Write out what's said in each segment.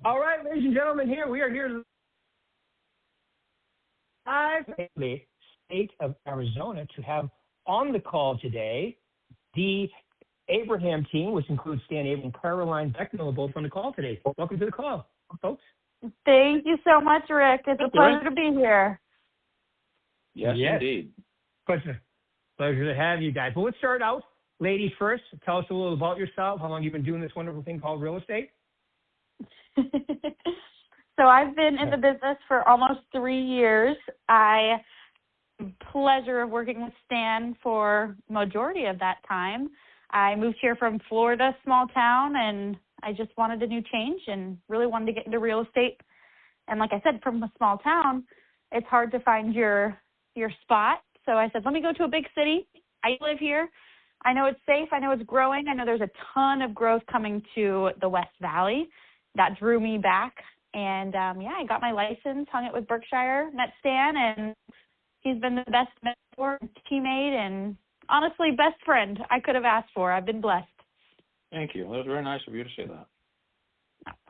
All right, ladies and gentlemen, we are here live in the state of Arizona to have on the call today the Abraham team, which includes Abraham Karoline Becnel, both on the call today. Welcome to the call, folks. Thank you so much, Rick. It's a pleasure to be here. Yes, indeed. Pleasure to have you guys. Well, let's start out. Ladies first, tell us a little about yourself, how long you've been doing this wonderful thing called real estate. So I've been in the business for almost 3 years. I had the pleasure of working with Stan for majority of that time. I moved here from Florida, small town, and I just wanted a new change and really wanted to get into real estate. And like I said, from a small town, it's hard to find your spot. So I said, let me go to a big city. I live here. I know it's safe. I know it's growing. I know there's a ton of growth coming to the West Valley. That drew me back. And, I got my license, hung it with Berkshire, met Stan, and he's been the best mentor, teammate, and honestly, best friend I could have asked for. I've been blessed. Thank you. That was very nice of you to say that.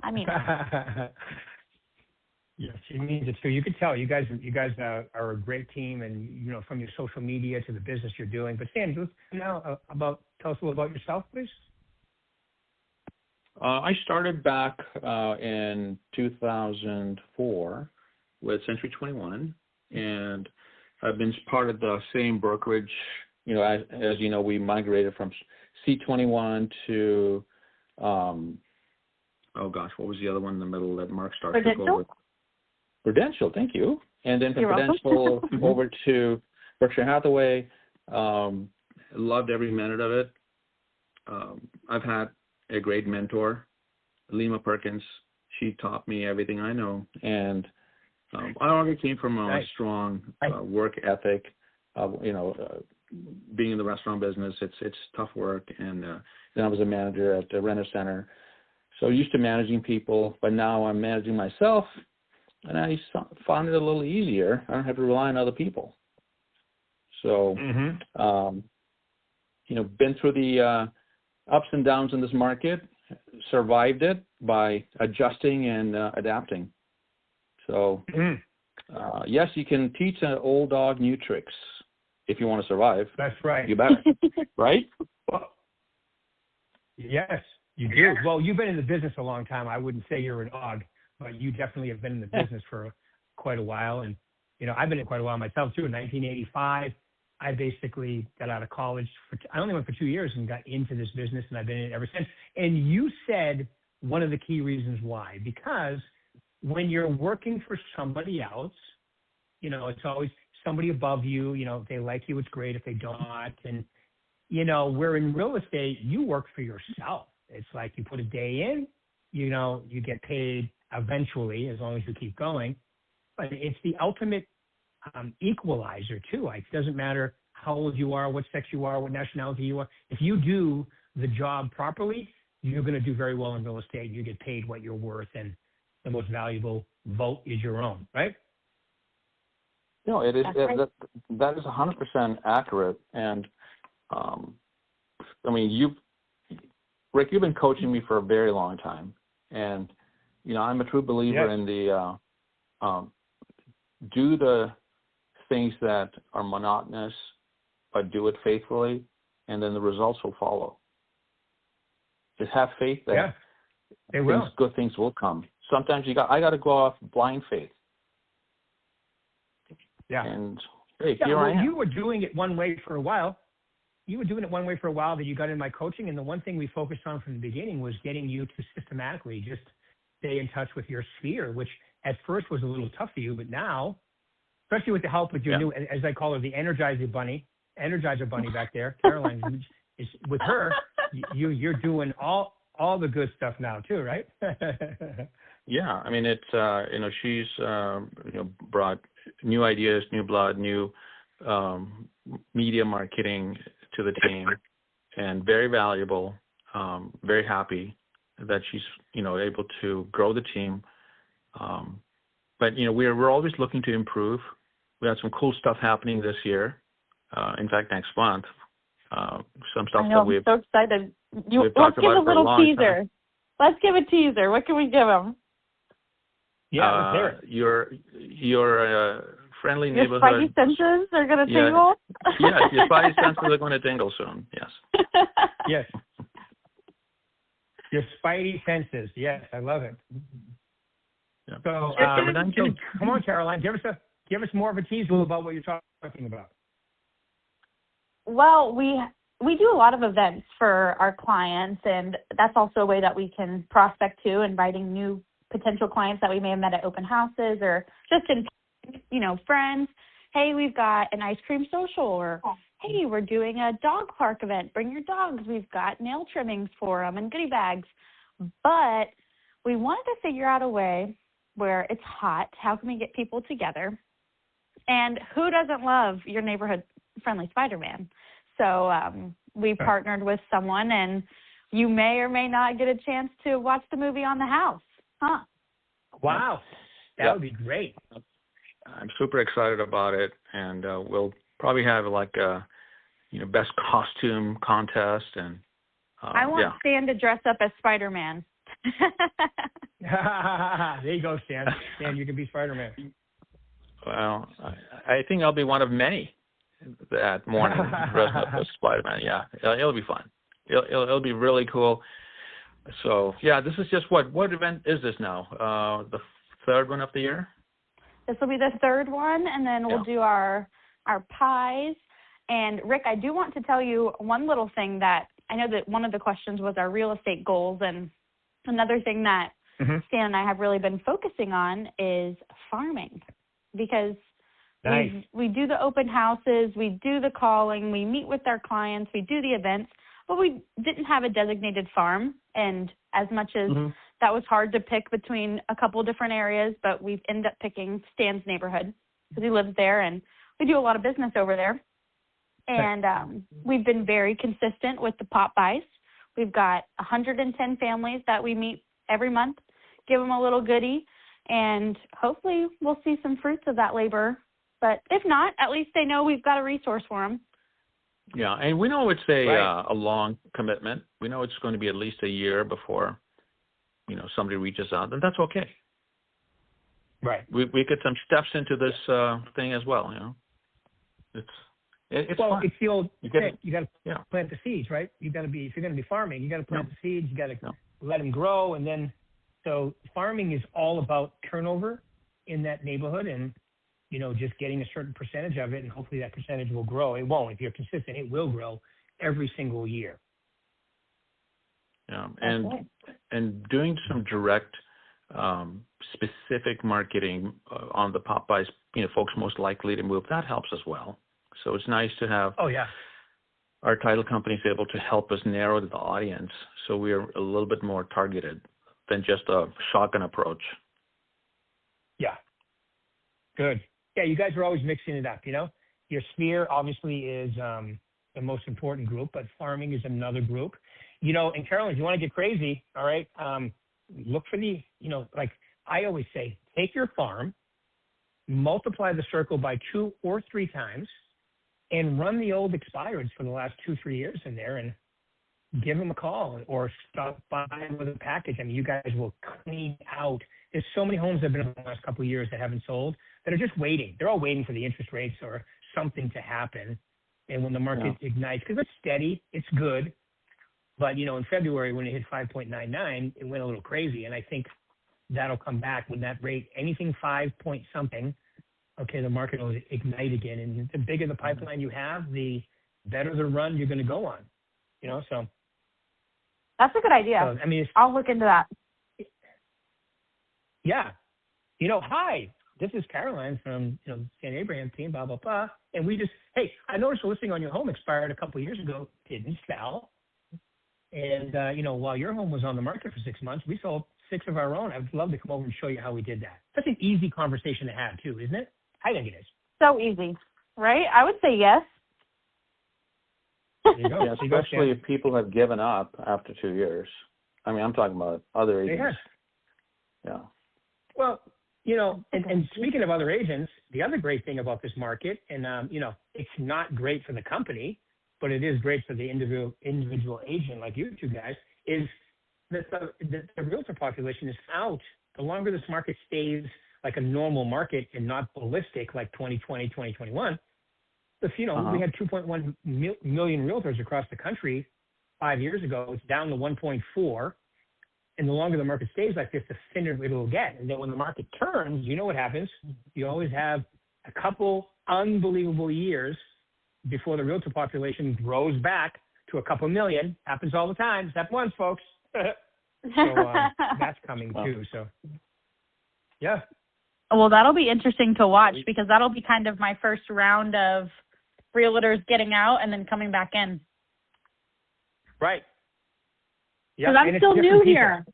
I mean, yes, she means it too. You could tell you guys are a great team, and from your social media to the business you're doing. But Stan, tell us a little about yourself, please. I started back in 2004 with Century 21, and I've been part of the same brokerage. As you know, we migrated from C21 to, what was the other one in the middle that Mark Stark took over? Prudential, thank you. And then from Prudential over to Berkshire Hathaway. Loved every minute of it. I've had a great mentor, Lima Perkins. She taught me everything I know. And I already came from a strong work ethic. Being in the restaurant business, it's tough work. And then I was a manager at the Renter Center. So used to managing people, but now I'm managing myself. And I found it a little easier. I don't have to rely on other people. So, been through the ups and downs in this market, survived it by adjusting and adapting. So, yes, you can teach an old dog new tricks if you want to survive. That's right. You better, right? Well, yes, you do. Well, you've been in the business a long time. I wouldn't say you're an dog, but you definitely have been in the business for quite a while. And, I've been in quite a while myself, too. In 1985, I basically got out of college. I only went for 2 years and got into this business, and I've been in it ever since. And you said one of the key reasons why, because when you're working for somebody else, it's always somebody above you. If they like you, it's great. If they don't, and, where in real estate, you work for yourself. It's like you put a day in, you get paid eventually as long as you keep going. But it's the ultimate equalizer too. It doesn't matter how old you are, what sex you are, what nationality you are. If you do the job properly, you're going to do very well in real estate. You get paid what you're worth, and the most valuable vote is your own, right? No, it is. That is 100% accurate. And Rick, you've been coaching me for a very long time, and I'm a true believer in the do the things that are monotonous, but do it faithfully, and then the results will follow. Just have faith that good things will come. Sometimes I got to go off blind faith. Yeah. And hey, here I am. You were doing it one way for a while. That you got in my coaching, and the one thing we focused on from the beginning was getting you to systematically just stay in touch with your sphere, which at first was a little tough for you, but now, especially with the help with your new, as I call her, the Energizer Bunny back there, Caroline, is with her, you're doing all the good stuff now too, right? Yeah, it's she's brought new ideas, new blood, new media marketing to the team, and very valuable. Very happy that she's able to grow the team. But we're always looking to improve. We have some cool stuff happening this year. In fact, next month, some stuff that we've. I'm so excited. Let's give a little teaser. Let's give a teaser. What can we give them? Yeah, let's hear it. Your friendly Your neighborhood. spidey senses are going to tingle? Yes, your spidey senses are going to tingle soon. Yes. Yes. Your spidey senses. Yes, I love it. Yeah. So, come on, Karoline, give us more of a teaser about what you're talking about. Well, we do a lot of events for our clients, and that's also a way that we can prospect to, inviting new potential clients that we may have met at open houses or just in, friends. Hey, we've got an ice cream social, or hey, we're doing a dog park event. Bring your dogs. We've got nail trimmings for them and goodie bags. But we wanted to figure out a way where it's hot. How can we get people together? And who doesn't love your neighborhood friendly Spider-Man? So we partnered with someone, and you may or may not get a chance to watch the movie on the house. Huh? Wow. That would be great. I'm super excited about it, and we'll probably have like a best costume contest, and I want Stan to dress up as Spider-Man. There you go, Stan. Stan, you can be Spider-Man. Well, I think I'll be one of many that morning dressed up as Spider-Man. Yeah, it'll be fun. It'll be really cool. So yeah, this is just what event is this now? The third one of the year? This will be the third one, and then we'll do our pies. And Rick, I do want to tell you one little thing that I know that one of the questions was our real estate goals, and another thing that Stan and I have really been focusing on is farming, because we do the open houses, we do the calling, we meet with our clients, we do the events, but we didn't have a designated farm. And as much as that was hard to pick between a couple of different areas, but we've ended up picking Stan's neighborhood because he lives there and we do a lot of business over there. And we've been very consistent with the pop buys. We've got 110 families that we meet every month, give them a little goodie, and hopefully we'll see some fruits of that labor. But if not, at least they know we've got a resource for them. Yeah, and we know it's a long commitment. We know it's going to be at least a year before, somebody reaches out, and that's okay. Right. We get some steps into this thing as well. It's well, fun. It's the old you got to Yeah. plant the seeds, right? You got to be, if you're going to be farming, you got to plant the seeds. You got to let them grow, and then so farming is all about turnover in that neighborhood, and just getting a certain percentage of it, and hopefully that percentage will grow. It won't. If you're consistent, it will grow every single year. Yeah, and doing some direct, specific marketing on the pop buys, folks most likely to move, that helps as well. So it's nice to have our title companies able to help us narrow the audience, so we are a little bit more targeted than just a shotgun approach. Yeah. Good. Yeah, you guys are always mixing it up, Your sphere obviously is the most important group, but farming is another group. And Karoline, if you want to get crazy, all right, look for the, like I always say, take your farm, multiply the circle by 2 or 3 times, and run the old expireds for the last 2-3 years in there and give them a call or stop by with a package. I mean, you guys will clean out. There's so many homes that have been in the last couple of years that haven't sold that are just waiting. They're all waiting for the interest rates or something to happen. And when the market ignites, because it's steady, it's good. But, in February when it hit 5.99, it went a little crazy. And I think that'll come back when that rate, anything 5 point something, okay, the market will ignite again. And the bigger the pipeline you have, the better the run you're going to go on, so. That's a good idea. So, I mean, I'll look into that. Yeah. Hi, this is Karoline from, San Abraham team, blah, blah, blah. And we just, hey, I noticed the listing on your home expired a couple of years ago, didn't sell. And, while your home was on the market for 6 months, we sold 6 of our own. I'd love to come over and show you how we did that. That's an easy conversation to have too, isn't it? I think it is. So easy, right? I would say yes. There you go. Yeah, especially if people have given up after 2 years. I mean, I'm talking about other agents. Yeah. Well, and speaking of other agents, the other great thing about this market, and, it's not great for the company, but it is great for the individual agent like you two guys, is the realtor population is out. The longer this market stays like a normal market and not ballistic like 2020, 2021, if, we had 2.1 million realtors across the country 5 years ago. It's down to 1.4. And the longer the market stays like this, the thinner it will get. And then when the market turns, you know what happens? You always have a couple unbelievable years before the realtor population grows back to a couple million. Happens all the time. Step once, folks. So that's coming too. So, yeah. Well, that'll be interesting to watch because that'll be kind of my first round of realtors getting out and then coming back in. Right. Yeah. Because I'm still new here.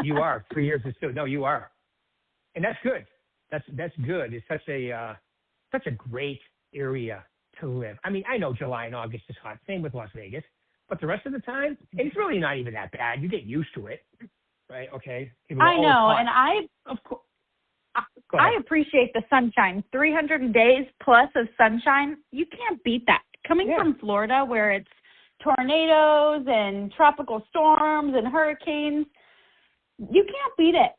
You are. 3 years is still. No, you are. And that's good. That's good. It's such a great area to live. I mean, I know July and August is hot. Same with Las Vegas. But the rest of the time, it's really not even that bad. You get used to it, right? Okay. I know, and of course. I appreciate the sunshine. 300 days plus of sunshine, you can't beat that. Coming from Florida, where it's tornadoes and tropical storms and hurricanes, you can't beat it.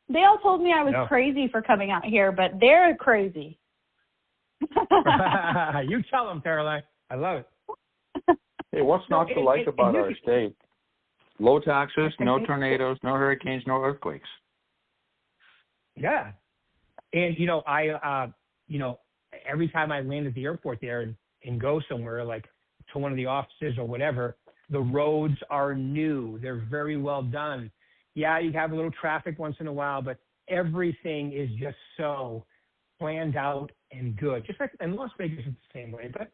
They all told me I was crazy for coming out here, but they're crazy. You tell them, Karoline. I love it. Hey, what's not to like about our state? Low taxes, no tornadoes, no hurricanes, no earthquakes. Yeah. And, every time I land at the airport there and go somewhere, like to one of the offices or whatever, the roads are new. They're very well done. Yeah, you have a little traffic once in a while, but everything is just so planned out and good. Just like in Las Vegas, it's the same way. But,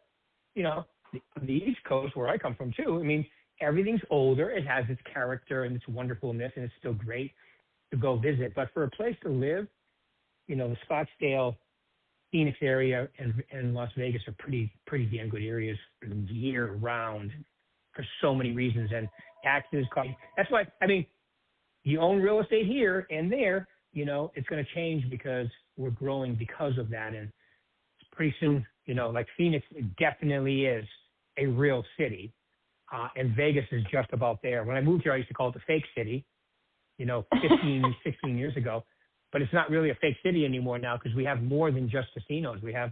the East Coast, where I come from too, I mean, everything's older. It has its character and its wonderfulness, and it's still great to go visit. But for a place to live, the Scottsdale, Phoenix area and Las Vegas are pretty damn good areas year round for so many reasons. And taxes, that's why, I mean, you own real estate here and there, it's going to change because we're growing because of that. And pretty soon, like Phoenix definitely is a real city. And Vegas is just about there. When I moved here, I used to call it the fake city, 15, 16 years ago. But it's not really a fake city anymore now because we have more than just casinos. We have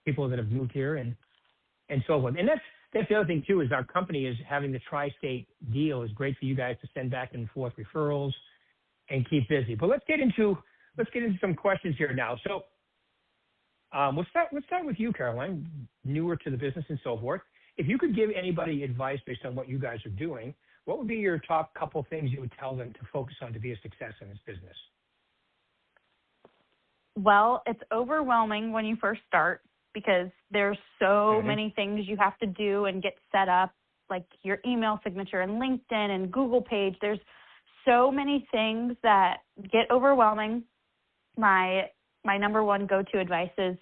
people that have moved here and so forth. And that's the other thing, too, is our company is having the tri-state deal is great for you guys to send back and forth referrals and keep busy. But let's get into some questions here now. So let's start with you, Karoline, newer to the business and so forth. If you could give anybody advice based on what you guys are doing, what would be your top couple things you would tell them to focus on to be a success in this business? Well, it's overwhelming when you first start because there's so many things you have to do and get set up, like your email signature and LinkedIn and Google page. There's so many things that get overwhelming. My number one go-to advice is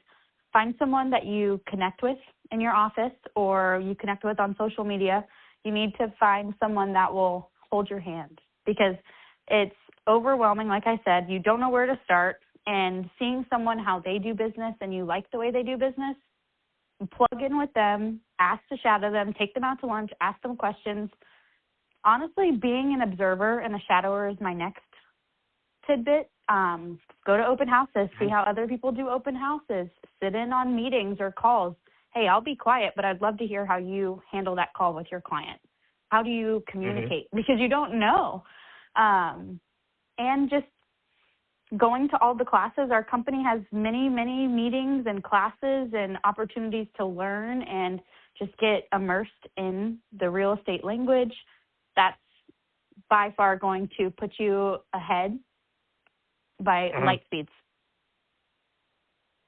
find someone that you connect with in your office or you connect with on social media. You need to find someone that will hold your hand because it's overwhelming. Like I said, you don't know where to start. And seeing someone how they do business and you like the way they do business, plug in with them, ask to shadow them, take them out to lunch, ask them questions. Honestly, being an observer and a shadower is my next tidbit. Go to open houses, see how other people do open houses, sit in on meetings or calls. Hey, I'll be quiet, but I'd love to hear how you handle that call with your client. How do you communicate? Because you don't know. And just going to all the classes. Our company has many, many meetings and classes and opportunities to learn and just get immersed in the real estate language. That's by far going to put you ahead by light speeds.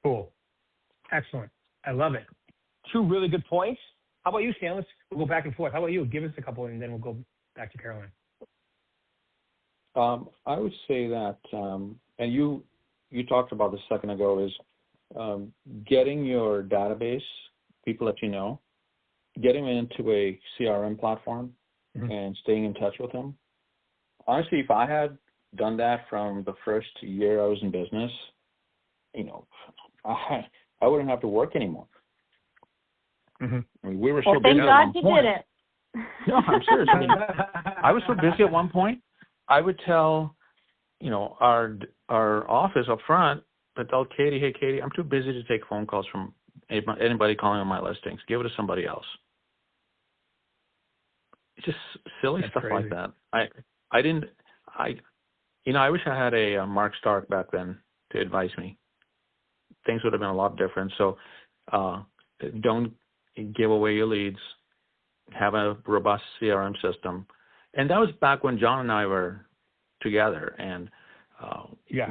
Cool. Excellent. I love it. Two really good points. How about you, Stan? We'll go back and forth. How about you? Give us a couple and then we'll go back to Karoline. I would say that, and you talked about this a second ago, is getting your database, people that you know, getting them into a CRM platform and staying in touch with them. Honestly, if I had done that from the first year I was in business, I wouldn't have to work anymore. I mean, we were so busy. Thank God you did it. No, I'm serious. I mean, I was so busy at one point, I would tell, our office up front, I'd tell Katie, hey, Katie, I'm too busy to take phone calls from anybody calling on my listings. Give it to somebody else. It's just silly That's stuff crazy. like that. I wish I had a Mark Stark back then to advise me. Things would have been a lot different. So don't give away your leads. Have a robust CRM system. And that was back when John and I were together, and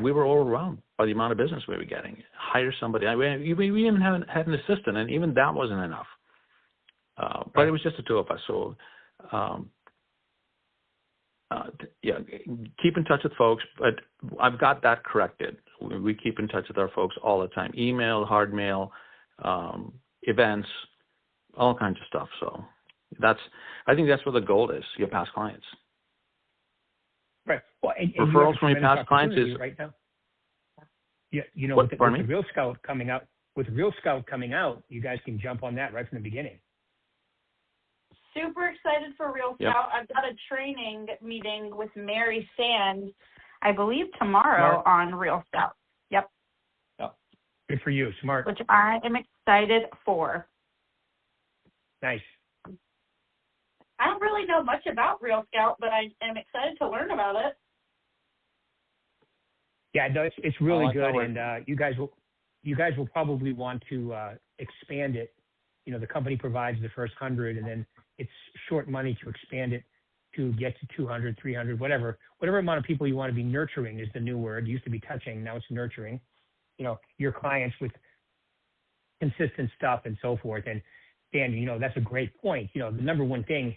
we were overwhelmed by the amount of business we were getting. Hire somebody. We even had an assistant, and even that wasn't enough. But it was just the two of us. So, keep in touch with folks. But I've got that corrected. We keep in touch with our folks all the time. Email, hard mail, events, all kinds of stuff. So I think that's where the goal is. Your past clients. Right. Well, and referrals from your past clients is right now. Yeah, with the Real Scout coming out, you guys can jump on that right from the beginning. Super excited for Real Scout. I've got a training meeting with Mary Sand, I believe tomorrow on Real Scout. Yep. Good for you. Smart. Which I am excited for. Nice. I don't really know much about Real Scout, but I am excited to learn about it. Yeah, no, it's really good, and you guys will probably want to expand it. The company provides the first 100, and then it's short money to expand it to get to 200, 300, whatever amount of people you want to be nurturing is the new word. It used to be touching, now it's nurturing. Your clients with consistent stuff and so forth. And Dan, that's a great point. The number one thing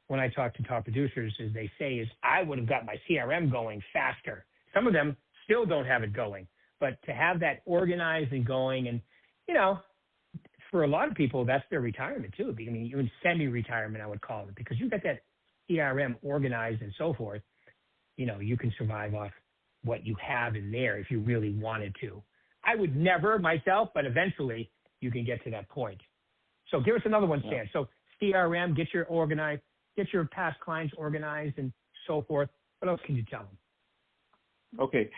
when I talk to top producers is they say is I would have got my CRM going faster. Some of them still don't have it going, but to have that organized and going, and for a lot of people that's their retirement too. I mean, even semi-retirement I would call it, because you got that CRM organized and so forth. You can survive off what you have in there if you really wanted to. I would never myself, but eventually you can get to that point. So give us another one, Stan. So CRM, get your past clients organized and so forth. What else can you tell them? Okay.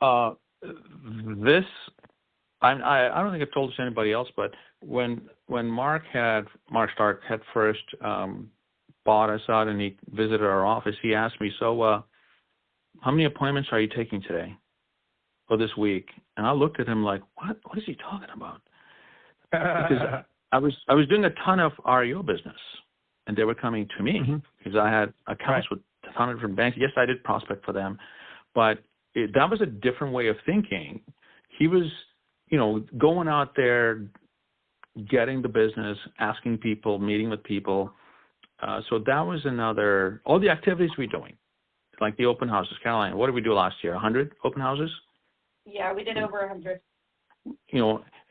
I don't think I've told this to anybody else, but when Mark Stark had first bought us out and he visited our office, he asked me, so how many appointments are you taking today or this week? And I looked at him like, what is he talking about? Because I was doing a ton of REO business, and they were coming to me because I had accounts with a ton of different banks. Yes, I did prospect for them, but that was a different way of thinking. He was, going out there, getting the business, asking people, meeting with people. So that was all the activities we're doing, like the open houses. Caroline, what did we do last year? 100 open houses? Yeah, we did over 100.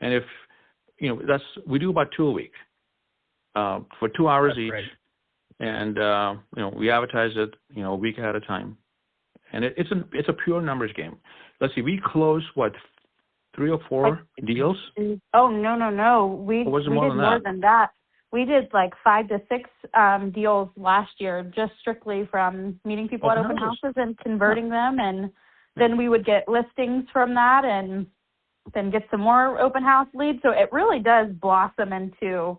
And if, we do about 2 a week, for 2 hours That's each. great. And, we advertise it, a week ahead of time. And it's a pure numbers game. Let's see, we closed, 3 or 4 deals? Oh, no. We did more than that. We did like 5 to 6 deals last year, just strictly from meeting people at open houses and converting them. And then we would get listings from that and then get some more open house leads. So it really does blossom into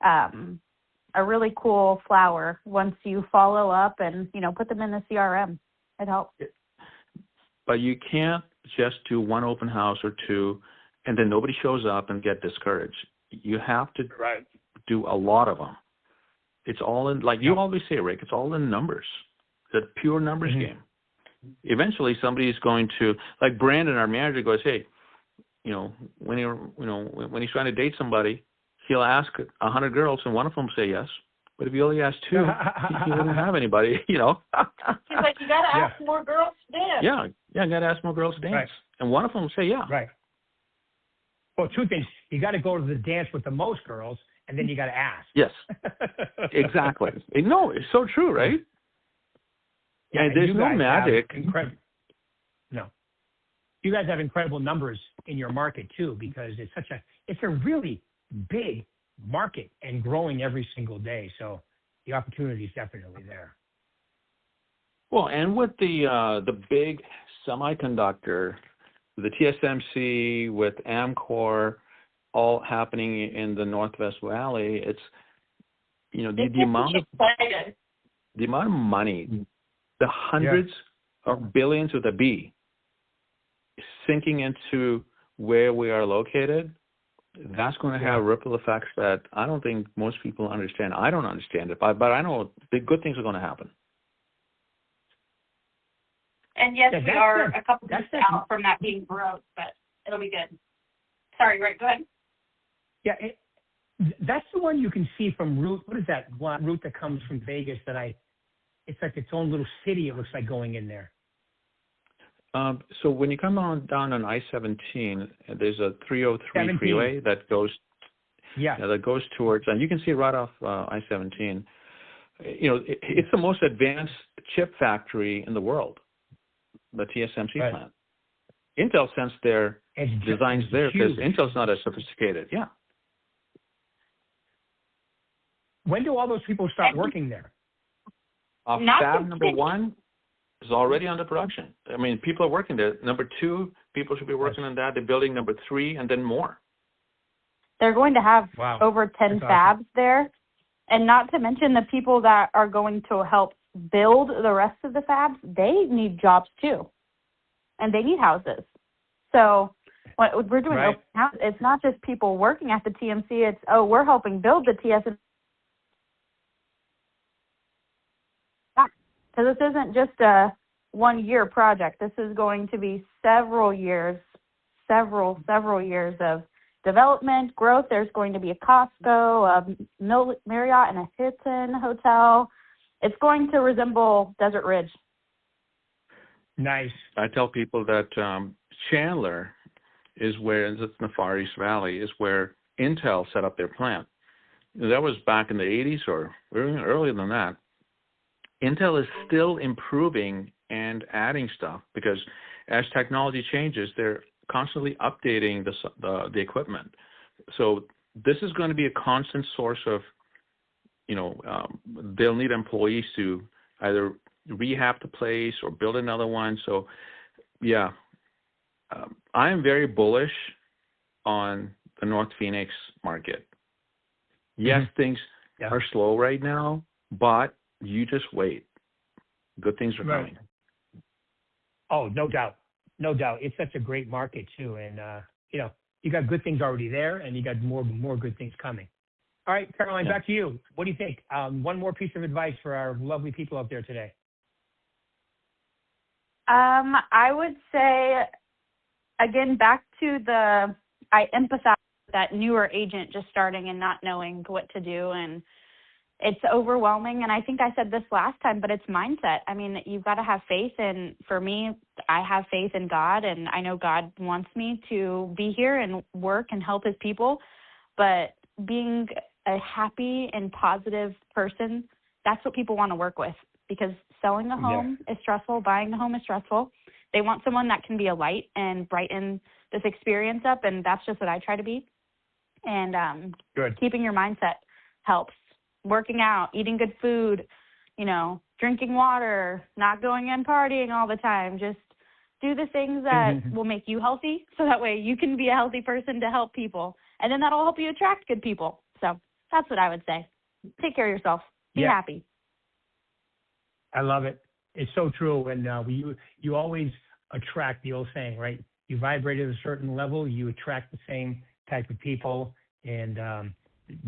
a really cool flower once you follow up and, put them in the CRM. It helps. But you can't just do 1 open house or 2 and then nobody shows up and get discouraged. You have to do a lot of them. It's all in, like you always say, Rick, it's all in numbers. It's a pure numbers game. Eventually somebody's going to, like Brandon, our manager, goes, hey, when he's trying to date somebody, he'll ask 100 girls and one of them will say yes. But if you only ask 2, he wouldn't have anybody, He's like, you got to ask more girls to dance. Yeah, I got to ask more girls to dance. Right. And one of them will say yeah. Right. Well, 2 things. You got to go to the dance with the most girls, and then you got to ask. Yes, exactly. No, it's so true, right? Yeah, and there's no magic. No. You guys have incredible numbers in your market, too, because it's a really big market and growing every single day. So, the opportunity is definitely there. Well, and with the big semiconductor, the TSMC with Amkor, all happening in the Northwest Valley, it's the amount of money, the hundreds of billions with a B, sinking into where we are located. That's going to have ripple effects that I don't think most people understand. I don't understand it, but I know the good things are going to happen. And yes, we are a couple months out from that being broke, but it'll be good. Sorry, Rick, go ahead. Yeah, that's the one you can see from route. What is that one route that comes from Vegas it's like its own little city, it looks like, going in there. So when you come down on I-17, there's a 303 freeway that goes towards, and you can see it right off I-17. It's the most advanced chip factory in the world, the TSMC plant. Intel sends their designs there because Intel's not as sophisticated. Yeah. When do all those people start working there? Fab number 1 is already under production. I mean, people are working there. Number 2, people should be working on that. They're building number 3 and then more. They're going to have over 10 fabs there. And not to mention the people that are going to help build the rest of the fabs, they need jobs too. And they need houses. So what we're doing open house, it's not just people working at the TMC, it's, we're helping build the TSMC. Because this isn't just a 1-year project. This is going to be several years of development, growth. There's going to be a Costco, a Marriott, and a Hilton hotel. It's going to resemble Desert Ridge. Nice. I tell people that Chandler is where, it's in the Far East Valley, is where Intel set up their plant. That was back in the 80s or earlier than that. Intel is still improving and adding stuff because as technology changes, they're constantly updating the equipment. So this is going to be a constant source of, they'll need employees to either rehab the place or build another one. So, yeah, I am very bullish on the North Phoenix market. Yes, things are slow right now, but you just wait. Good things are coming. Oh, no doubt. No doubt. It's such a great market too. And, you got good things already there and you got more good things coming. All right, Karoline, back to you. What do you think? One more piece of advice for our lovely people out there today. I would say, again, back to I empathize with that newer agent just starting and not knowing what to do. And it's overwhelming. And I think I said this last time, but it's mindset. I mean, you've got to have faith. And for me, I have faith in God, and I know God wants me to be here and work and help his people. But being a happy and positive person, that's what people want to work with, because selling a home is stressful. Buying a home is stressful. They want someone that can be a light and brighten this experience up. And that's just what I try to be. And keeping your mindset helps. Working out, eating good food, drinking water, not going and partying all the time. Just do the things that will make you healthy, so that way you can be a healthy person to help people. And then that'll help you attract good people. So that's what I would say. Take care of yourself. Be happy. I love it. It's so true. And you always attract, the old saying, right? You vibrate at a certain level, you attract the same type of people. And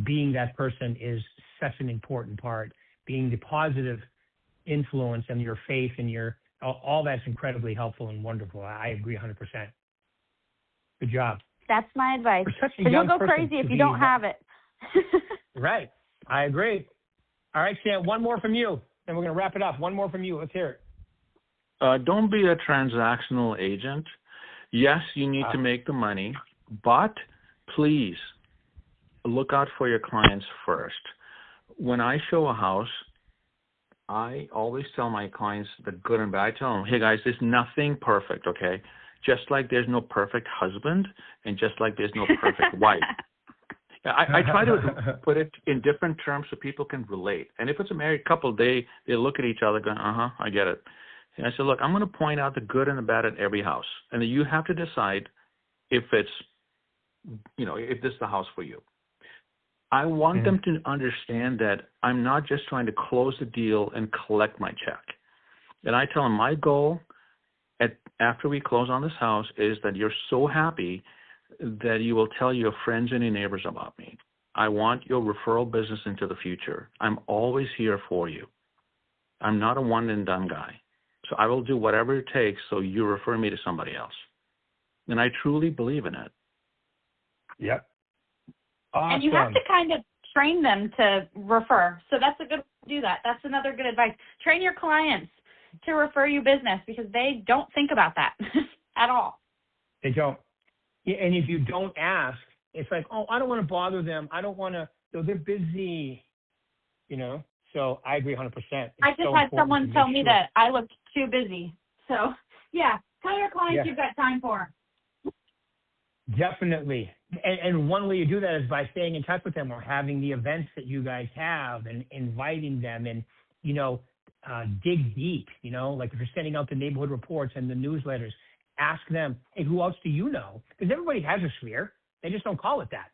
being that person is such an important part. Being the positive influence and your faith and all that's incredibly helpful and wonderful. I agree 100%. Good job. That's my advice. Because you'll go crazy if you don't have it. Right. I agree. All right, Sam, one more from you, and we're going to wrap it up. One more from you. Let's hear it. Don't be a transactional agent. Yes, you need to make the money, but please look out for your clients first. When I show a house, I always tell my clients the good and bad. I tell them, hey guys, there's nothing perfect, okay? Just like there's no perfect husband and just like there's no perfect wife. I try to put it in different terms so people can relate. And if it's a married couple, they look at each other going, I get it. And I said, look, I'm going to point out the good and the bad in every house. And then you have to decide if it's, if this is the house for you. I want them to understand that I'm not just trying to close the deal and collect my check. And I tell them my goal after we close on this house is that you're so happy that you will tell your friends and your neighbors about me. I want your referral business into the future. I'm always here for you. I'm not a one and done guy. So I will do whatever it takes so you refer me to somebody else. And I truly believe in it. Yep. Awesome. And you have to kind of train them to refer. So that's a good way to do that. That's another good advice. Train your clients to refer you business because they don't think about that at all. They don't. Yeah, and if you don't ask, it's like, oh, I don't want to bother them. I don't want to, they're busy, So I agree 100%. I just had someone tell me that I looked too busy. So, yeah, tell your clients you've got time for them. Definitely. And one way you do that is by staying in touch with them or having the events that you guys have and inviting them and, dig deep, like if you're sending out the neighborhood reports and the newsletters, ask them, hey, who else do you know? Because everybody has a sphere. They just don't call it that.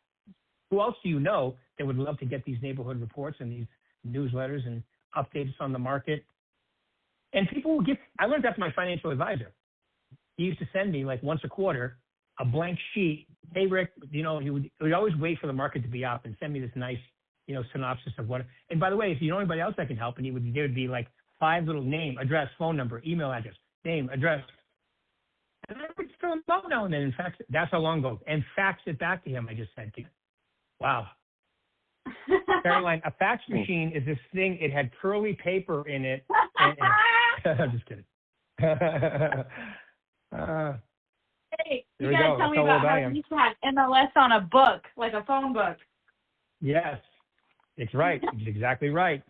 Who else do you know that would love to get these neighborhood reports and these newsletters and updates on the market? And people will I learned that from my financial advisor. He used to send me like once a quarter a blank sheet. Hey, Rick, he would always wait for the market to be up and send me this nice, synopsis of what. And by the way, if you know anybody else that can help, and there would be like 5 little name, address, phone number, email address, name, address. And I would fill them out now and then. In fact, that's how long ago. And fax it back to him. I just sent to you. Wow. Caroline, a fax machine is this thing. It had curly paper in it. I'm just kidding. Hey, you gotta tell me about how you used to have MLS on a book, like a phone book. Yes, it's right. It's exactly right.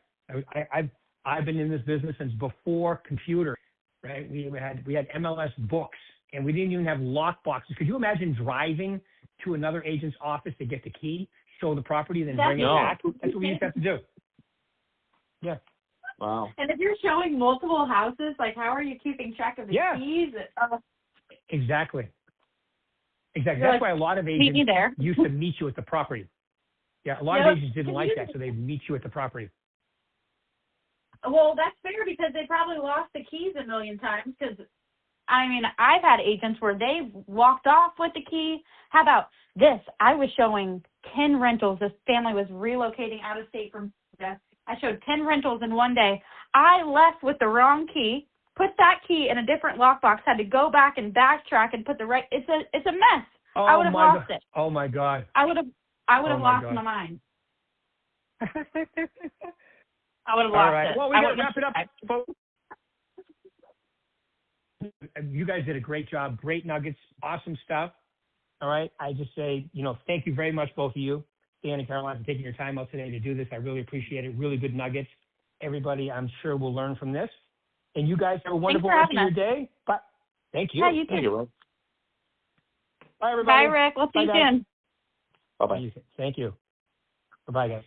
I've been in this business since before computer. Right? We had MLS books, and we didn't even have lock boxes. Could you imagine driving to another agent's office to get the key, show the property, then bring it back? That's what we used to have to do. Yeah. Wow. And if you're showing multiple houses, like how are you keeping track of the keys? Exactly. That's why a lot of agents used to meet you at the property. Yeah, a lot of agents didn't like that, so they'd meet you at the property. Well, that's fair because they probably lost the keys a million times because, I've had agents where they walked off with the key. How about this? I was showing 10 rentals. This family was relocating out of state from Florida. I showed 10 rentals in one day. I left with the wrong key, put that key in a different lockbox, had to go back and backtrack and put the right. It's a mess. I would have lost it. Oh my God. I would have lost my mind. I would have lost All right. it. Well, we got to wrap it up. Folks. You guys did a great job. Great nuggets. Awesome stuff. All right. I just say, thank you very much, both of you, Dan and Caroline, for taking your time out today to do this. I really appreciate it. Really good nuggets. Everybody, I'm sure, will learn from this. And you guys have a wonderful rest of your day. But thank you. Yeah, you too. Thank you, Rick. Bye, everybody. Bye, Rick. We'll see you guys. soon. Bye-bye. Thank you. Bye-bye, guys.